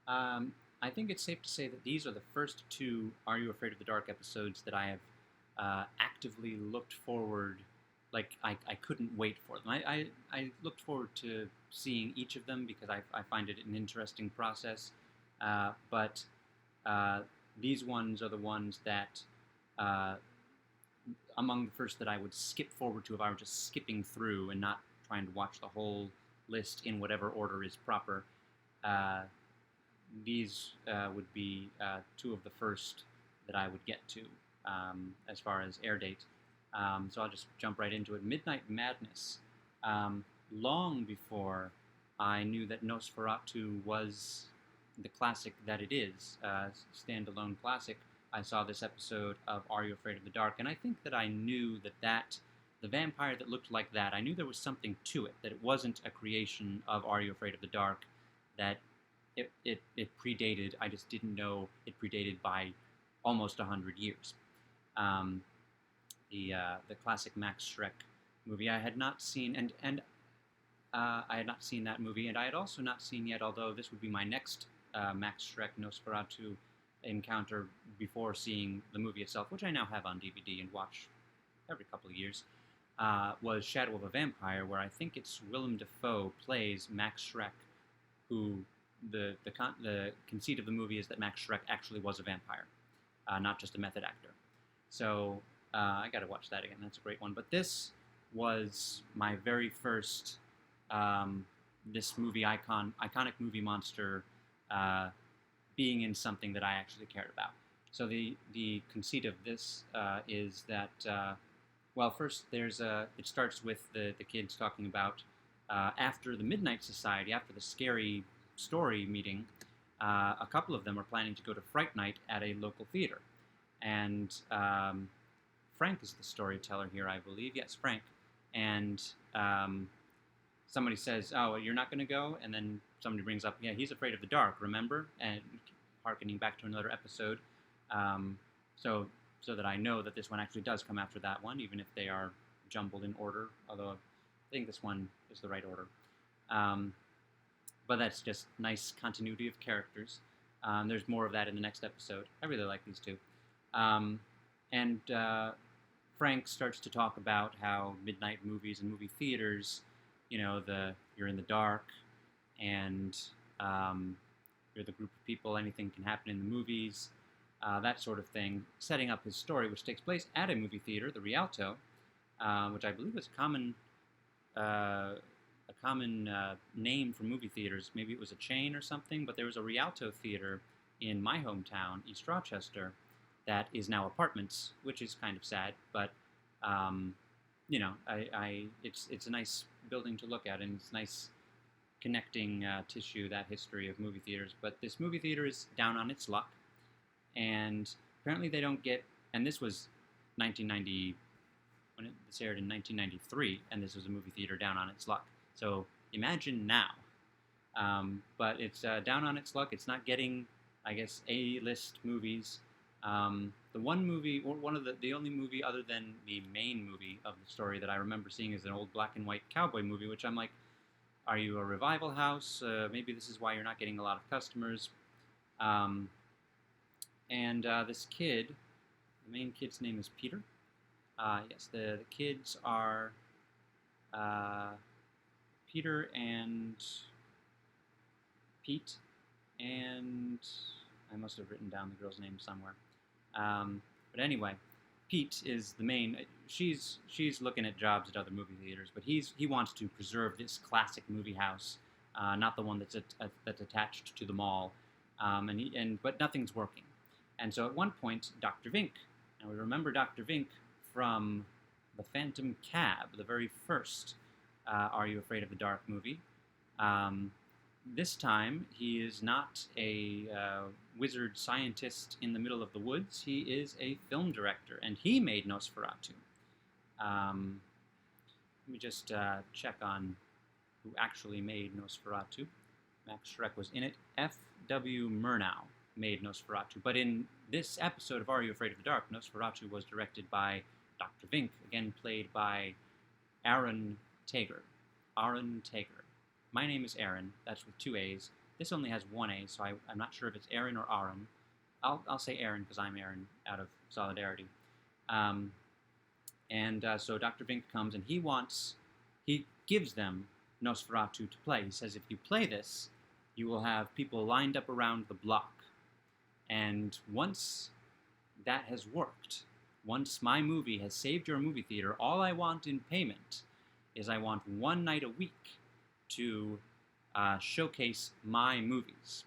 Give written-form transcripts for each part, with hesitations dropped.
Um, I think it's safe to say that these are the first two Are You Afraid of the Dark episodes that I have actively looked forward, like I couldn't wait for them. I looked forward to seeing each of them because I find it an interesting process. But uh, these ones are the ones that, uh, among the first that I would skip forward to if I were just skipping through and not trying to watch the whole list in whatever order is proper. Uh, these would be two of the first that I would get to as far as air date. So I'll just jump right into it. Midnight Madness. Long before I knew that Nosferatu was the classic that it is, standalone classic, I saw this episode of Are You Afraid of the Dark, and I think that I knew that the vampire that looked like that, I knew there was something to it, that it wasn't a creation of Are You Afraid of the Dark, that it predated. I just didn't know it predated by almost 100 years. Um, the classic Max Schreck movie I had not seen, and I had not seen that movie, and I had also not seen yet. Although this would be my next Max Schreck Nosferatu encounter before seeing the movie itself, which I now have on DVD and watch every couple of years. Was Shadow of a Vampire, where I think it's Willem Dafoe plays Max Schreck, who the conceit of the movie is that Max Schreck actually was a vampire, not just a method actor. So I got to watch that again. That's a great one. But this was my very first this movie iconic movie monster uh, being in something that I actually cared about. So the conceit of this is that well, first it starts with the kids talking about after the Midnight Society, after the scary story meeting, a couple of them are planning to go to Fright Night at a local theater. And Frank is the storyteller here, I believe. Yes, Frank. And somebody says, "Oh, you're not going to go?" And then somebody brings up, "Yeah, he's afraid of the dark, remember?" And harkening back to another episode. Um, so, so that I know that this one actually does come after that one, even if they are jumbled in order. Although I think this one is the right order. Um, but that's just nice continuity of characters. There's more of that in the next episode. I really like these two. Um, and Frank starts to talk about how midnight movies and movie theaters, you're in the dark, and um, you're the group of people. Anything can happen in the movies, that sort of thing. Setting up his story, which takes place at a movie theater, the Rialto, which I believe is uh, a common name for movie theaters. Maybe it was a chain or something, but there was a Rialto theater in my hometown, East Rochester, that is now apartments, which is kind of sad. But it's a nice building to look at, and it's nice connecting tissue, that history of movie theaters. But this movie theater is down on its luck, and apparently they don't get. And this was 1990 this aired in 1993, and this was a movie theater down on its luck. So imagine now. But it's down on its luck. It's not getting, I guess, A-list movies. The one movie, or one of the only movie other than the main movie of the story that I remember seeing is an old black and white cowboy movie, which I'm like, are you a revival house? Maybe this is why you're not getting a lot of customers. Um, and this kid, the main kid's name is Peter. Yes, the kids are uh, Peter and Pete, and I must have written down the girl's name somewhere. But anyway, Pete is the main. She's looking at jobs at other movie theaters, but he wants to preserve this classic movie house, not the one that's attached to the mall, but nothing's working. And so at one point, Dr. Vink. Now we remember Dr. Vink from The Phantom Cab, the very first Are You Afraid of the Dark movie. This time, he is not a wizard scientist in the middle of the woods. He is a film director, and he made Nosferatu. Let me just check on who actually made Nosferatu. Max Schreck was in it. F.W. Murnau made Nosferatu. But in this episode of Are You Afraid of the Dark, Nosferatu was directed by Dr. Vink, again played by Aaron Tager. Aaron Tager. My name is Aaron, that's with two A's, This only has one A, so I'm not sure if it's Aaron or Aaron. I'll say Aaron because I'm Aaron out of solidarity. Um, and so Dr. Vink comes and he gives them Nosferatu to play. He says, if you play this, you will have people lined up around the block. And once that has worked, once my movie has saved your movie theater, all I want in payment is I want one night a week to showcase my movies.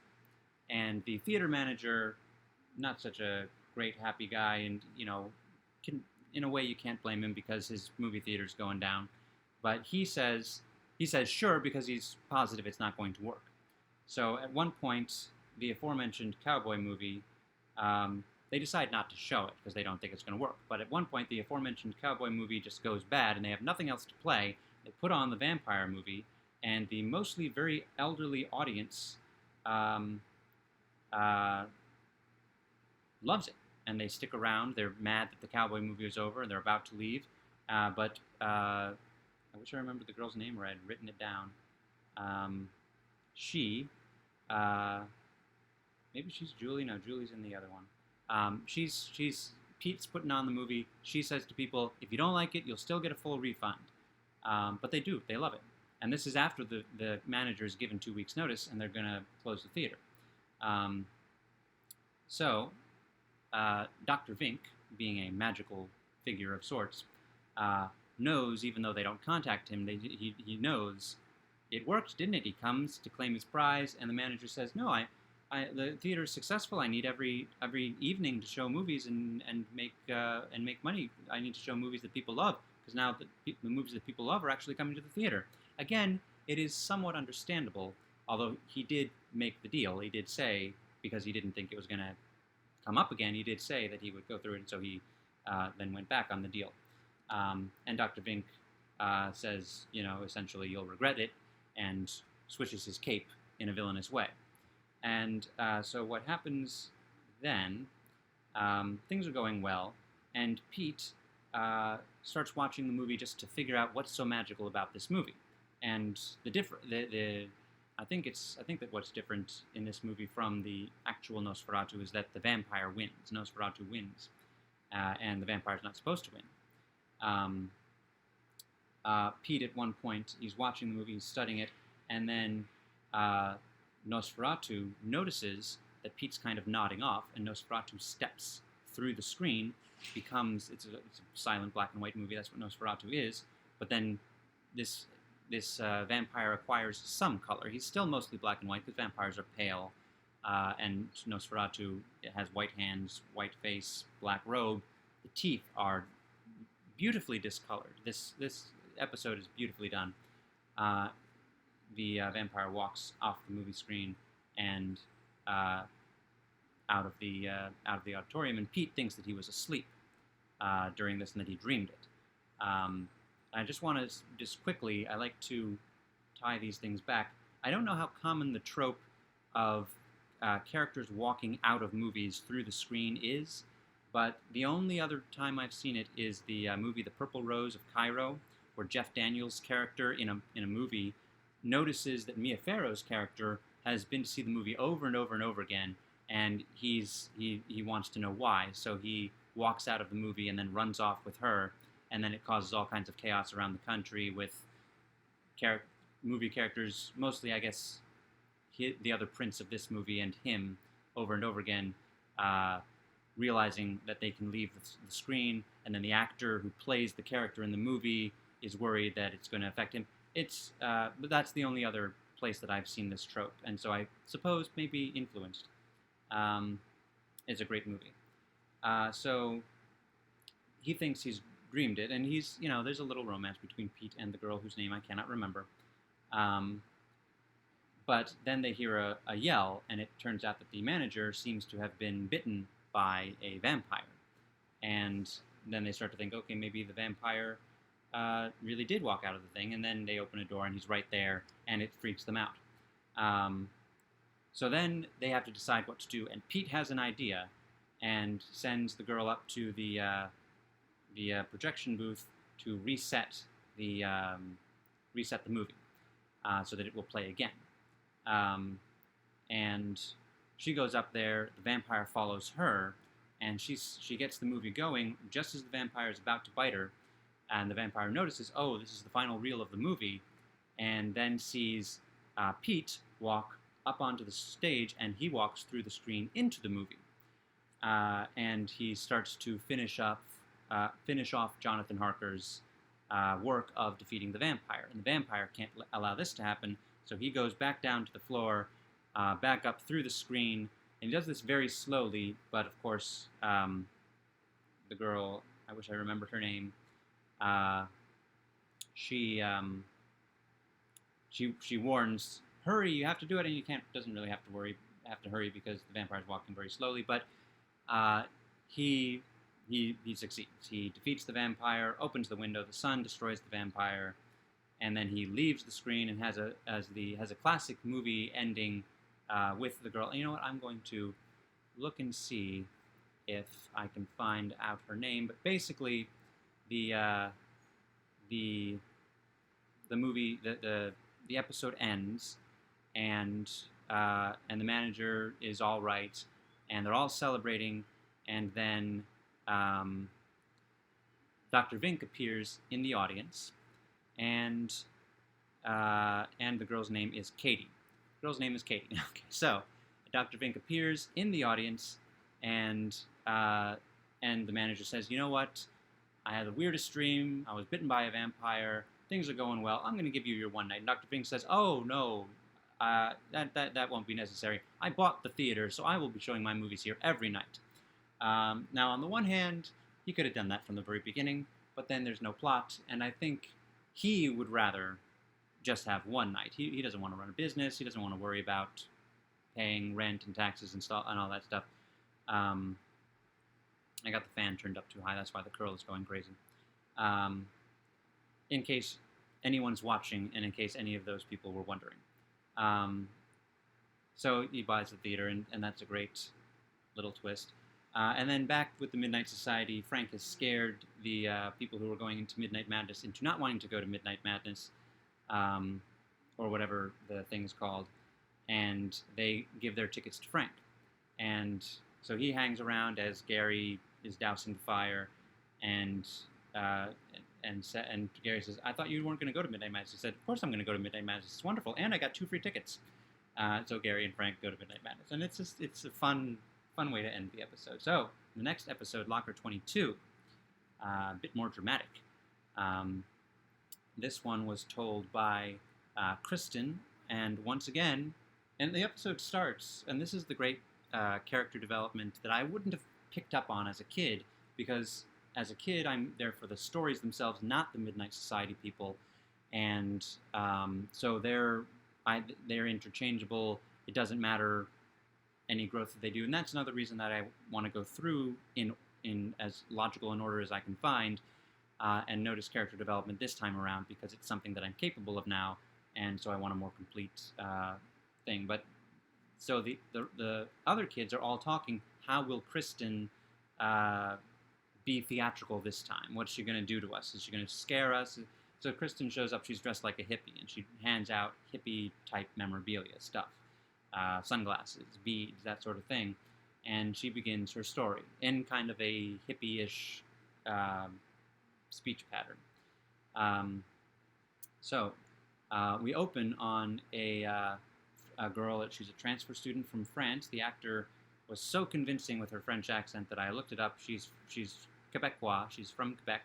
And the theater manager, not such a great, happy guy, and, in a way you can't blame him because his movie theater's going down. But he says sure because he's positive it's not going to work. So at one point, the aforementioned cowboy movie, they decide not to show it because they don't think it's going to work. But at one point, the aforementioned cowboy movie just goes bad and they have nothing else to play. They put on the vampire movie, and the mostly very elderly audience loves it. And they stick around. They're mad that the cowboy movie is over and they're about to leave. But I wish I remembered the girl's name or I'd written it down. Maybe she's Julie. No, Julie's in the other one. Pete's putting on the movie. She says to people, if you don't like it, you'll still get a full refund. But they do. They love it. And this is after the manager is given 2 weeks' notice and they're going to close the theater. Dr. Vink, being a magical figure of sorts, knows, even though they don't contact him, he knows it worked, didn't it? He comes to claim his prize, and the manager says, no, the theater is successful. I need every evening to show movies and make money. I need to show movies that people love, because now the movies that people love are actually coming to the theater. Again, it is somewhat understandable, although he did make the deal. He did say, because he didn't think it was going to come up again, he did say that he would go through it, and so he then went back on the deal. And Dr. Vink says, essentially, you'll regret it, and switches his cape in a villainous way. And so what happens then, things are going well, and Pete starts watching the movie just to figure out what's so magical about this movie. And I think that what's different in this movie from the actual Nosferatu is that the vampire wins. Nosferatu wins, and the vampire's not supposed to win. Pete, at one point, he's watching the movie, he's studying it, and then Nosferatu notices that Pete's kind of nodding off, and Nosferatu steps through the screen, it's a silent black and white movie, that's what Nosferatu is, but then this vampire acquires some color. He's still mostly black and white, because vampires are pale, and Nosferatu has white hands, white face, black robe. The teeth are beautifully discolored. This episode is beautifully done. The vampire walks off the movie screen and out of the auditorium, and Pete thinks that he was asleep during this and that he dreamed it. I just want to quickly, I like to tie these things back. I don't know how common the trope of characters walking out of movies through the screen is, but the only other time I've seen it is the movie The Purple Rose of Cairo, where Jeff Daniels' character in a movie notices that Mia Farrow's character has been to see the movie over and over and over again, and he wants to know why. So he walks out of the movie and then runs off with her, and then it causes all kinds of chaos around the country with movie characters, mostly, I guess, the other prince of this movie and him over and over again, realizing that they can leave the screen, and then the actor who plays the character in the movie is worried that it's going to affect him. But that's the only other place that I've seen this trope, and so I suppose maybe influenced. It's a great movie. So he thinks he's dreamed it, and he's, there's a little romance between Pete and the girl whose name I cannot remember. But then they hear a yell, and it turns out that the manager seems to have been bitten by a vampire. And then they start to think, okay, maybe the vampire really did walk out of the thing, and then they open a door, and he's right there, and it freaks them out. So then they have to decide what to do, and Pete has an idea, and sends the girl up to the projection booth to reset the movie, so that it will play again. and she goes up there. The vampire follows her, and she gets the movie going just as the vampire is about to bite her, and the vampire notices, oh, this is the final reel of the movie, and then sees Pete walk up onto the stage, and he walks through the screen into the movie, and he starts to finish off Jonathan Harker's work of defeating the vampire, and the vampire can't allow this to happen, so he goes back down to the floor, back up through the screen, and he does this very slowly, but of course, the girl, I wish I remembered her name, she warns, hurry, you have to do it, and you doesn't really have to hurry because the vampire's walking very slowly, but he succeeds. He defeats the vampire, opens the window, the sun destroys the vampire, and then he leaves the screen and has a classic movie ending with the girl. And you know what? I'm going to look and see if I can find out her name. But basically, the movie, the episode ends, and the manager is all right, and they're all celebrating, and then Dr. Vink appears in the audience, and the girl's name is Katie. The girl's name is Katie. Okay, so Dr. Vink appears in the audience, and the manager says, "You know what? I had the weirdest dream. I was bitten by a vampire. Things are going well. I'm going to give you your one night." And Dr. Vink says, "Oh no, that won't be necessary. I bought the theater, so I will be showing my movies here every night." Now, on the one hand, he could have done that from the very beginning, but then there's no plot, and I think he would rather just have one night. He doesn't want to run a business. He doesn't want to worry about paying rent and taxes and all that stuff. I got the fan turned up too high. That's why the curl is going crazy. In case anyone's watching, and in case any of those people were wondering. So he buys the theater, and that's a great little twist. And then back with the Midnight Society, Frank has scared the people who are going into Midnight Madness into not wanting to go to Midnight Madness, or whatever the thing's called, and they give their tickets to Frank. And so he hangs around as Gary is dousing the fire, and Gary says, "I thought you weren't going to go to Midnight Madness." He said, "Of course I'm going to go to Midnight Madness. It's wonderful, and I got 2 free tickets." So Gary and Frank go to Midnight Madness, and it's a fun way to end the episode. So the next episode, Locker 22, a bit more dramatic. This one was told by Kristen, and once again, and the episode starts, and this is the great character development that I wouldn't have picked up on as a kid, because as a kid I'm there for the stories themselves, not the Midnight Society people, and so they're interchangeable. It doesn't matter any growth that they do, and that's another reason that I want to go through in as logical an order as I can find, and notice character development this time around, because it's something that I'm capable of now, and so I want a more complete thing. But so the other kids are all talking, how will Kristen be theatrical this time? What's she going to do to us? Is she going to scare us? So Kristen shows up, she's dressed like a hippie, and she hands out hippie-type memorabilia stuff. Sunglasses, beads, that sort of thing. And she begins her story in kind of a hippie-ish speech pattern. So we open on a girl. She's a transfer student from France. The actor was so convincing with her French accent that I looked it up. She's Quebecois. She's from Quebec.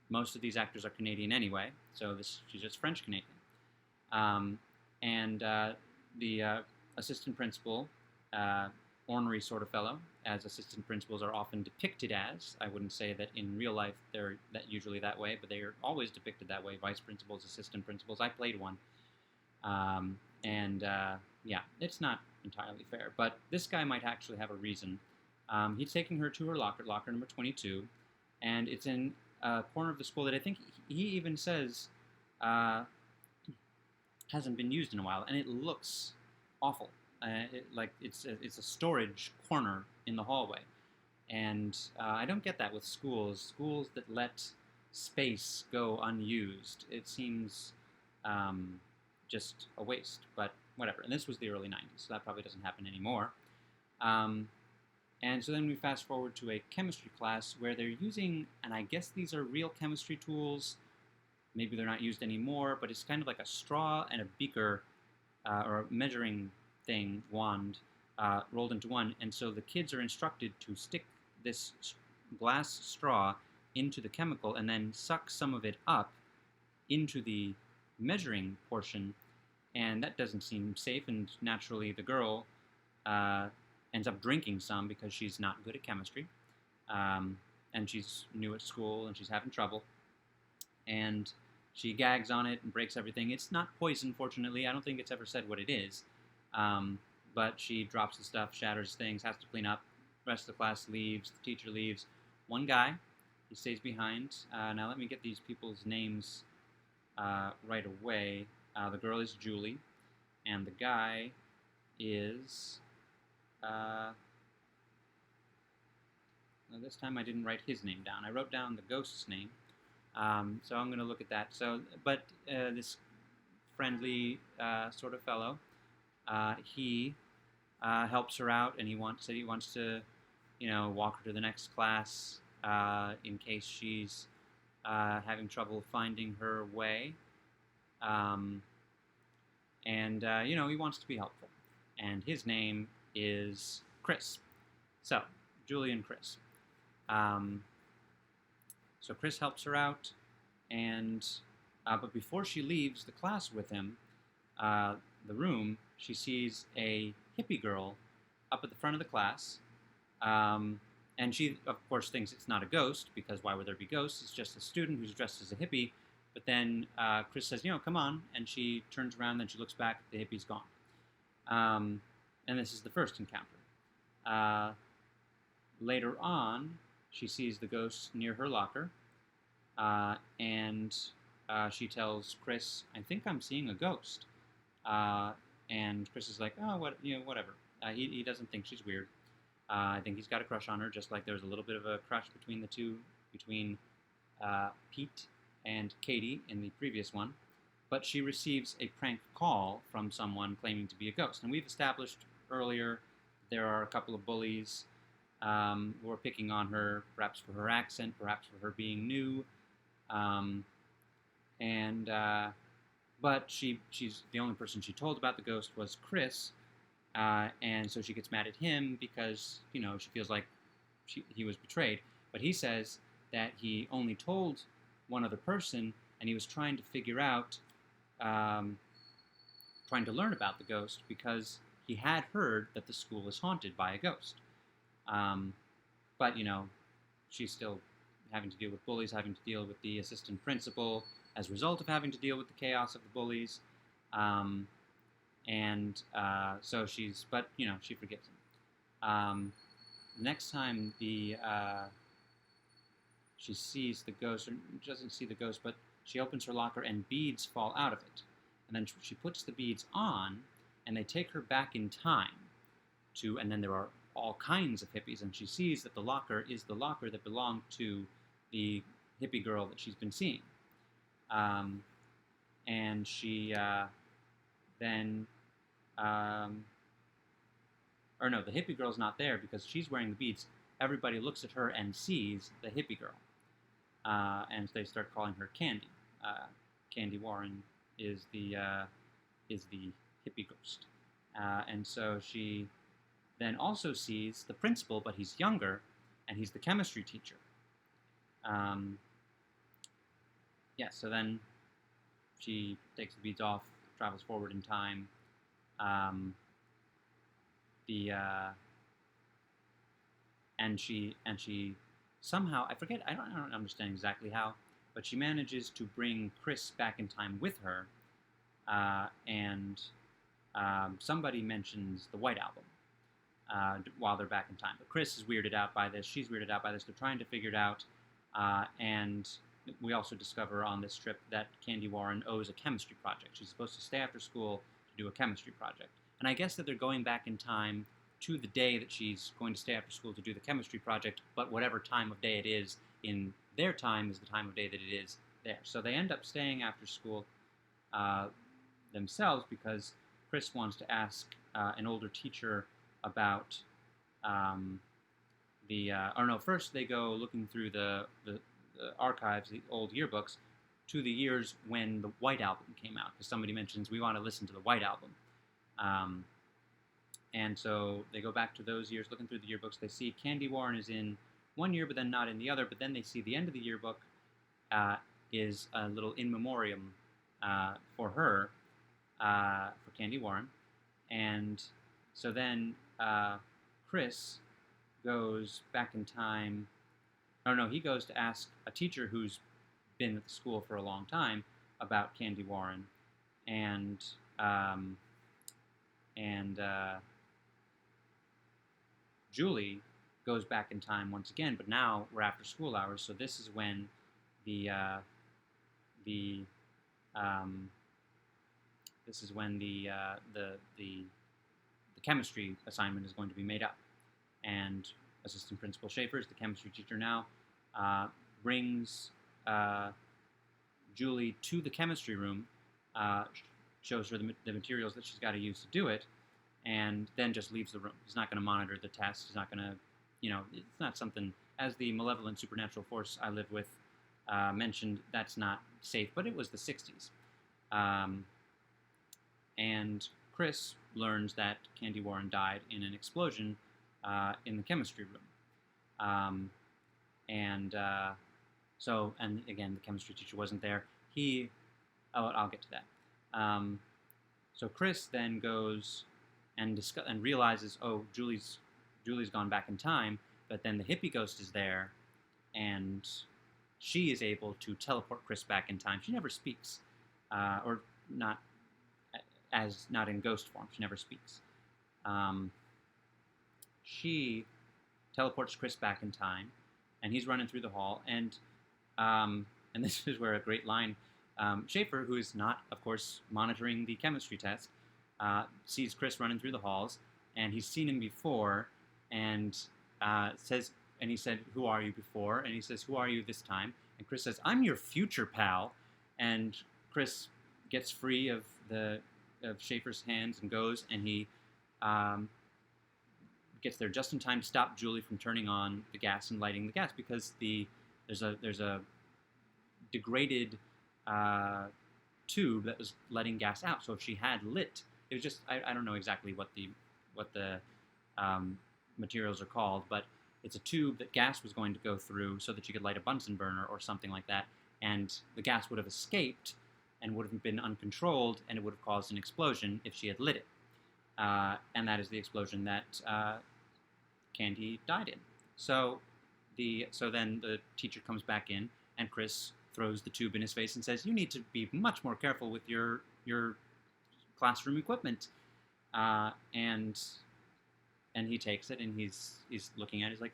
Most of these actors are Canadian anyway, so she's just French-Canadian. The assistant principal, ornery sort of fellow, as assistant principals are often depicted as. I wouldn't say that in real life they're usually that way, but they are always depicted that way. Vice principals, assistant principals. I played one. Yeah, it's not entirely fair, but this guy might actually have a reason. He's taking her to her locker number 22, and it's in a corner of the school that I think he even says hasn't been used in a while, and it looks awful. It's a storage corner in the hallway, and I don't get that with schools that let space go unused. It seems just a waste, but whatever. And this was the early 90s, so that probably doesn't happen anymore. Um, and so then we fast forward to a chemistry class where they're using, and I guess these are real chemistry tools. Maybe they're not used anymore, but it's kind of like a straw and a beaker or a measuring thing, wand, rolled into one. And so the kids are instructed to stick this glass straw into the chemical and then suck some of it up into the measuring portion. And that doesn't seem safe. And naturally, the girl ends up drinking some because she's not good at chemistry. And she's new at school and she's having trouble. And she gags on it and breaks everything. It's not poison, fortunately. I don't think it's ever said what it is. But she drops the stuff, shatters things, has to clean up. The rest of the class leaves. The teacher leaves. One guy, he stays behind. Now let me get these people's names right away. The girl is Julie, and the guy is... now this time I didn't write his name down. I wrote down the ghost's name. So I'm going to look at that. But this friendly sort of fellow, he helps her out, and he wants to, walk her to the next class in case she's having trouble finding her way. He wants to be helpful. And his name is Chris. So, Julie and Chris. So Chris helps her out, and but before she leaves the class with him, the room, she sees a hippie girl up at the front of the class, and she, of course, thinks it's not a ghost, because why would there be ghosts? It's just a student who's dressed as a hippie. But then Chris says, come on, and she turns around, and she looks back, the hippie's gone. And this is the first encounter. Later on, she sees the ghost near her locker, and she tells Chris, "I think I'm seeing a ghost." And Chris is like, "Oh, whatever." He doesn't think she's weird. I think he's got a crush on her, just like there's a little bit of a crush between the two, between Pete and Katie in the previous one. But she receives a prank call from someone claiming to be a ghost, and we've established earlier there are a couple of bullies who are picking on her, perhaps for her accent, perhaps for her being new, but she's the only person she told about the ghost was Chris, and so she gets mad at him because she feels like he was betrayed. But he says that he only told one other person, and he was trying to figure out, trying to learn about the ghost because he had heard that the school is haunted by a ghost. But, she's still having to deal with bullies, having to deal with the assistant principal as a result of having to deal with the chaos of the bullies. So she forgives him. Next time she sees the ghost, or doesn't see the ghost, but she opens her locker and beads fall out of it. And then she puts the beads on, and they take her back in time and then there are all kinds of hippies, and she sees that the locker is the locker that belonged to the hippie girl that she's been seeing. And she then... or no, the hippie girl's not there because she's wearing the beads. Everybody looks at her and sees the hippie girl. And they start calling her Candy. Candy Warren is the hippie ghost. And so she then also sees the principal, but he's younger, and he's the chemistry teacher. So then she takes the beads off, travels forward in time. And she somehow, I forget, I don't understand exactly how, but she manages to bring Chris back in time with her, and somebody mentions the White Album while they're back in time. But Chris is weirded out by this, she's weirded out by this, they're trying to figure it out, and we also discover on this trip that Candy Warren owes a chemistry project. She's supposed to stay after school to do a chemistry project. And I guess that they're going back in time to the day that she's going to stay after school to do the chemistry project, but whatever time of day it is in their time is the time of day that it is there. So they end up staying after school themselves because Chris wants to ask an older teacher about or no, first they go looking through the archives, the old yearbooks, to the years when the White Album came out, because somebody mentions we want to listen to the White Album. And so they go back to those years, looking through the yearbooks. They see Candy Warren is in one year, but then not in the other. But then they see the end of the yearbook is a little in memoriam for her, for Candy Warren. And so then Chris goes back in time. Oh no, he goes to ask a teacher who's been at the school for a long time about Candy Warren, and Julie goes back in time once again, but now we're after school hours, so this is when the chemistry assignment is going to be made up, and Assistant Principal Schaefer's the chemistry teacher now, brings Julie to the chemistry room, shows her the materials that she's got to use to do it, and then just leaves the room. He's not going to monitor the test. He's not going to, it's not something, as the malevolent supernatural force I live with mentioned, that's not safe, but it was the 60s. And Chris learns that Candy Warren died in an explosion in the chemistry room. And again, the chemistry teacher wasn't there. I'll get to that. So Chris then goes and realizes, oh, Julie's gone back in time, but then the hippie ghost is there, and she is able to teleport Chris back in time. She never speaks, or not in ghost form. She never speaks. She teleports Chris back in time, and he's running through the hall, and this is where a great line. Schaefer, who is not, of course, monitoring the chemistry test, sees Chris running through the halls, and he's seen him before, and he said, "Who are you?" before, and he says, "Who are you this time?" And Chris says, "I'm your future pal," and Chris gets free of Schaefer's hands and goes, and he gets there just in time to stop Julie from turning on the gas and lighting the gas, because there's a degraded tube that was letting gas out. So if she had lit, it was just I don't know exactly what the materials are called, but it's a tube that gas was going to go through so that you could light a Bunsen burner or something like that, and the gas would have escaped and would have been uncontrolled, and it would have caused an explosion if she had lit it. And that is the explosion that Candy died in. So then the teacher comes back in, and Chris throws the tube in his face and says, "You need to be much more careful with your classroom equipment." And he takes it, and he's looking at it. He's like,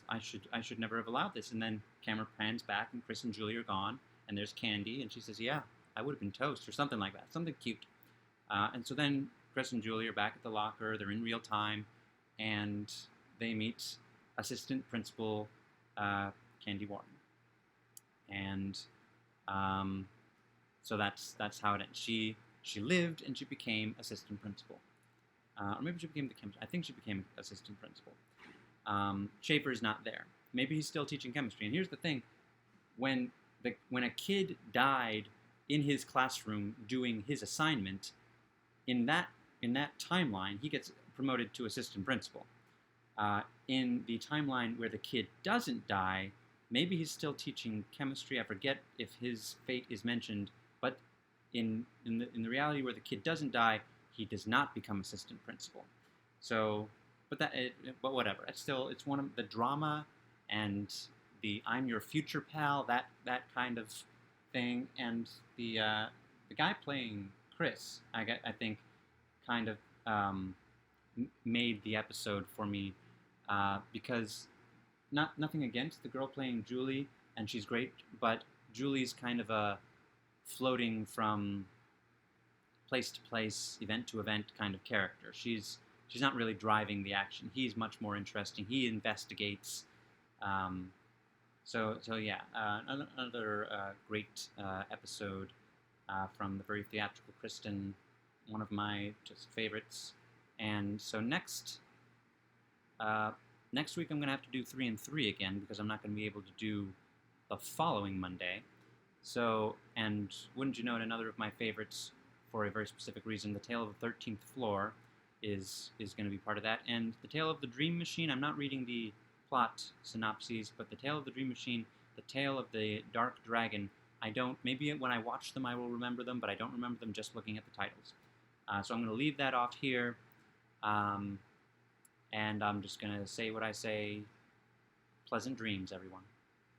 I should never have allowed this. And then camera pans back, and Chris and Julie are gone, and there's Candy, and she says, "Yeah, I would have been toast," or something like that, something cute. And so then Chris and Julie are back at the locker. They're in real time, and they meet Assistant Principal Candy Warren. And so that's how it ends. She lived, and she became assistant principal, or maybe she became the chemist. I think she became assistant principal. Schaefer is not there. Maybe he's still teaching chemistry. And here's the thing: when a kid died in his classroom doing his assignment, in that timeline, he gets promoted to assistant principal. In the timeline where the kid doesn't die, maybe he's still teaching chemistry. I forget if his fate is mentioned, but in the reality where the kid doesn't die, he does not become assistant principal. So, but whatever. It's one of the drama and the "I'm your future pal," that kind of thing, and the guy playing Chris, I think, kind of made the episode for me, because nothing against the girl playing Julie, and she's great, but Julie's kind of a floating from place to place, event to event kind of character. She's not really driving the action. He's much more interesting. He investigates. So yeah, another great episode from the very theatrical Kristen one of my just favorites. And so next week I'm going to have to do 3 and 3 again because I'm not going to be able to do the following Monday. So, and wouldn't you know it, another of my favorites for a very specific reason, The Tale of the 13th Floor is going to be part of that. And The Tale of the Dream Machine, I'm not reading the plot synopses, but The Tale of the Dream Machine, The Tale of the Dark Dragon, maybe when I watch them I will remember them, but I don't remember them just looking at the titles. So I'm going to leave that off here, and I'm just going to say what I say. Pleasant dreams, everyone.